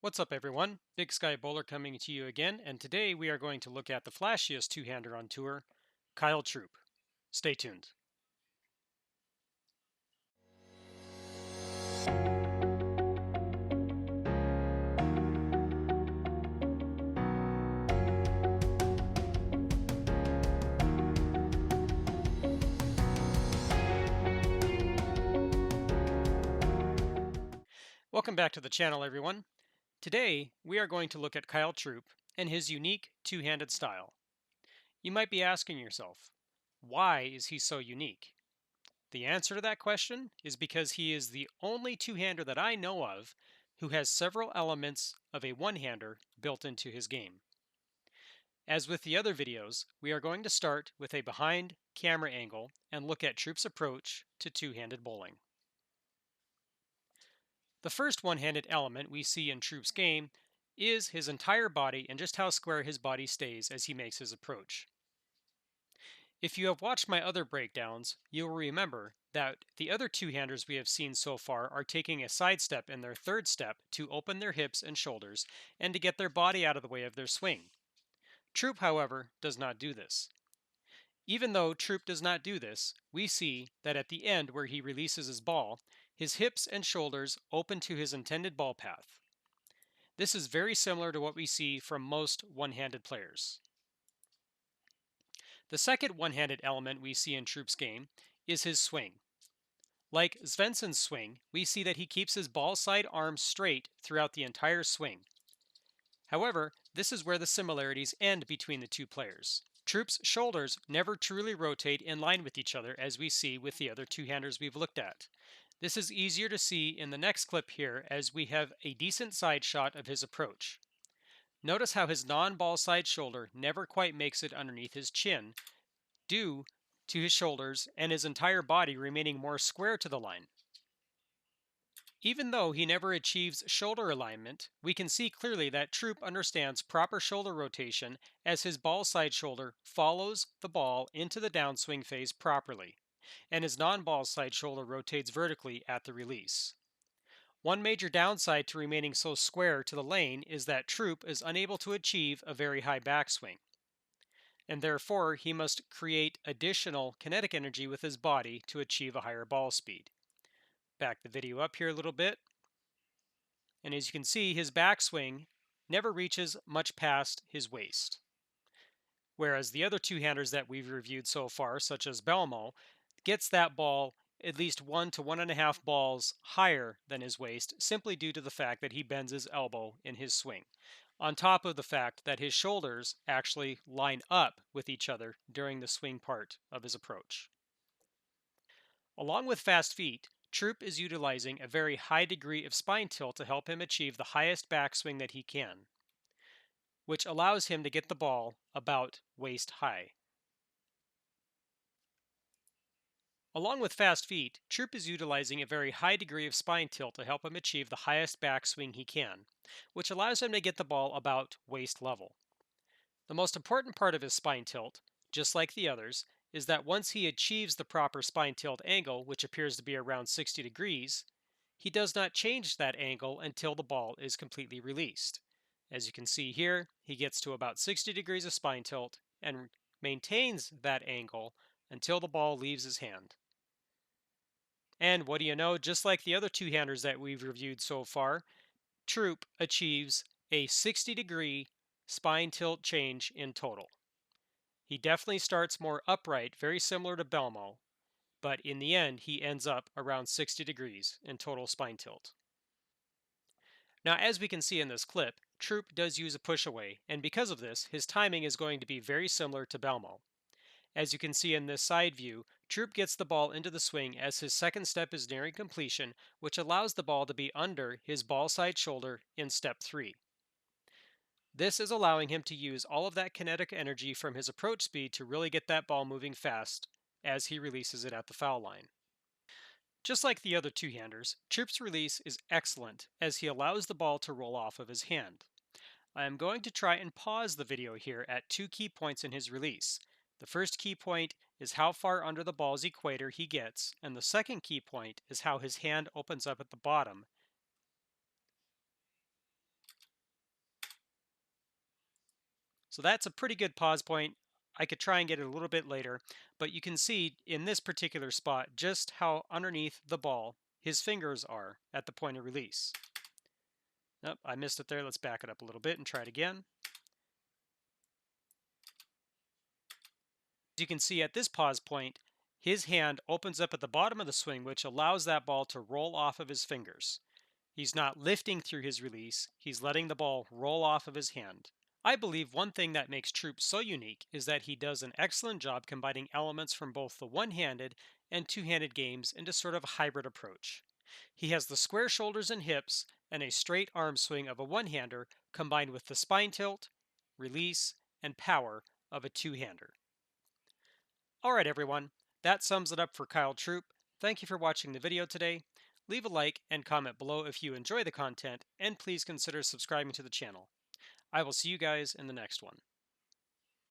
What's up, everyone? Big Sky Bowler coming to you again, and today we are going to look at the flashiest two-hander on tour, Kyle Troup. Stay tuned. Welcome back to the channel, everyone. Today we are going to look at Kyle Troup and his unique two-handed style. You might be asking yourself, why is he so unique? The answer to that question is because he is the only two-hander that I know of who has several elements of a one-hander built into his game. As with the other videos, we are going to start with a behind camera angle and look at Troup's approach to two-handed bowling. The first one-handed element we see in Troup's game is his entire body and just how square his body stays as he makes his approach. If you have watched my other breakdowns, you will remember that the other two-handers we have seen so far are taking a side step in their third step to open their hips and shoulders and to get their body out of the way of their swing. Troup, however, does not do this. Even though Troup does not do this, we see that at the end where he releases his ball, his hips and shoulders open to his intended ball path. This is very similar to what we see from most one-handed players. The second one-handed element we see in Troup's game is his swing. Like Svensson's swing, we see that he keeps his ball side arm straight throughout the entire swing. However, this is where the similarities end between the two players. Troup's shoulders never truly rotate in line with each other as we see with the other two-handers we've looked at. This is easier to see in the next clip here as we have a decent side shot of his approach. Notice how his non-ball side shoulder never quite makes it underneath his chin due to his shoulders and his entire body remaining more square to the line. Even though he never achieves shoulder alignment, we can see clearly that Troup understands proper shoulder rotation as his ball side shoulder follows the ball into the downswing phase properly, and his non-ball side shoulder rotates vertically at the release. One major downside to remaining so square to the lane is that Troup is unable to achieve a very high backswing, and therefore he must create additional kinetic energy with his body to achieve a higher ball speed. Back the video up here a little bit. And as you can see, his backswing never reaches much past his waist. Whereas the other two-handers that we've reviewed so far, such as Belmo, gets that ball at least 1 to 1.5 balls higher than his waist, simply due to the fact that he bends his elbow in his swing, on top of the fact that his shoulders actually line up with each other during the swing part of his approach. Along with fast feet, Troup is utilizing a very high degree of spine tilt to help him achieve the highest backswing that he can, which allows him to get the ball about waist high. Along with fast feet, Troup is utilizing a very high degree of spine tilt to help him achieve the highest backswing he can, which allows him to get the ball about waist level. The most important part of his spine tilt, just like the others, is that once he achieves the proper spine tilt angle, which appears to be around 60 degrees, he does not change that angle until the ball is completely released. As you can see here, he gets to about 60 degrees of spine tilt and maintains that angle until the ball leaves his hand. And what do you know, just like the other two-handers that we've reviewed so far, Troup achieves a 60-degree spine tilt change in total. He definitely starts more upright, very similar to Belmo, but in the end, he ends up around 60 degrees in total spine tilt. Now, as we can see in this clip, Troup does use a push away, and because of this, his timing is going to be very similar to Belmo. As you can see in this side view, Troup gets the ball into the swing as his second step is nearing completion, which allows the ball to be under his ball side shoulder in step 3. This is allowing him to use all of that kinetic energy from his approach speed to really get that ball moving fast as he releases it at the foul line. Just like the other two-handers, Troup's release is excellent as he allows the ball to roll off of his hand. I am going to try and pause the video here at two key points in his release. The first key point is how far under the ball's equator he gets, and the second key point is how his hand opens up at the bottom. So that's a pretty good pause point. I could try and get it a little bit later, but you can see in this particular spot just how underneath the ball his fingers are at the point of release. Nope, I missed it there. Let's back it up a little bit and try it again. As you can see at this pause point, his hand opens up at the bottom of the swing, which allows that ball to roll off of his fingers. He's not lifting through his release, he's letting the ball roll off of his hand. I believe one thing that makes Troup so unique is that he does an excellent job combining elements from both the one handed and two handed games into sort of a hybrid approach. He has the square shoulders and hips and a straight arm swing of a one hander combined with the spine tilt, release, and power of a two hander. Alright, everyone, that sums it up for Kyle Troup. Thank you for watching the video today. Leave a like and comment below if you enjoy the content, and please consider subscribing to the channel. I will see you guys in the next one.